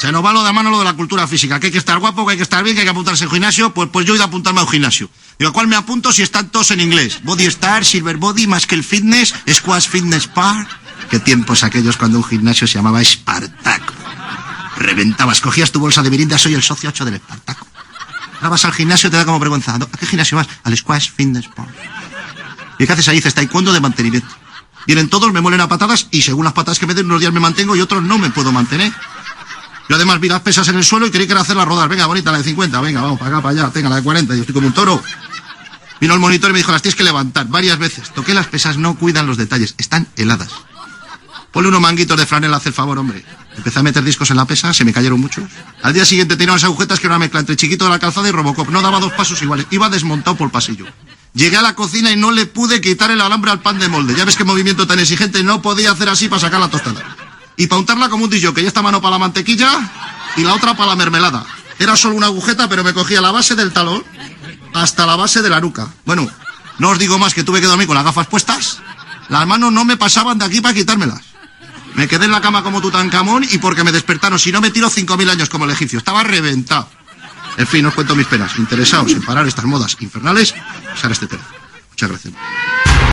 Se nos va lo de mano lo de la cultura física, que hay que estar guapo, que hay que estar bien, que hay que apuntarse al gimnasio. Pues yo he ido a apuntarme a un gimnasio. Digo, ¿a cuál me apunto si están todos en inglés? Body Star, Silver Body, Muscle Fitness, Squash Fitness Park. Qué tiempos aquellos cuando un gimnasio se llamaba Espartaco. Reventabas, cogías tu bolsa de merienda, soy el socio 8 del Espartaco. Ahora vas al gimnasio, te da como vergüenza. ¿A qué gimnasio vas? Al Squash Fitness Park. ¿Y qué haces ahí? Dices, taekwondo de mantenimiento. Vienen todos, me muelen a patadas y según las patadas que me den, unos días me mantengo y otros no me puedo mantener. Yo además vi las pesas en el suelo y quería que era hacerlas rodar. Venga, bonita, la de 50, venga, vamos, para acá, para allá, tenga la de 40, yo estoy como un toro. Vino el monitor y me dijo, las tienes que levantar varias veces. Toqué las pesas, no cuidan los detalles, están heladas. Ponle unos manguitos de franela, haz el favor, hombre. Empecé a meter discos en la pesa, se me cayeron muchos. Al día siguiente tenía unas agujetas que era una mezcla entre Chiquito de la Calzada y Robocop. No daba 2 pasos iguales, iba desmontado por el pasillo. Llegué a la cocina y no le pude quitar el alambre al pan de molde. Ya ves qué movimiento tan exigente, no podía hacer así para sacar la tostada. Y para untarla como un disc, que ya esta mano para la mantequilla y la otra para la mermelada. Era solo una agujeta, pero me cogía la base del talón hasta la base de la nuca. Bueno, no os digo más que tuve que dormir con las gafas puestas. Las manos no me pasaban de aquí para quitármelas. Me quedé en la cama como Tutankamón y porque me despertaron. Si no me tiro 5.000 años como el egipcio. Estaba reventado. En fin, os cuento mis penas. Interesados en parar estas modas infernales, usar este tema. Muchas gracias.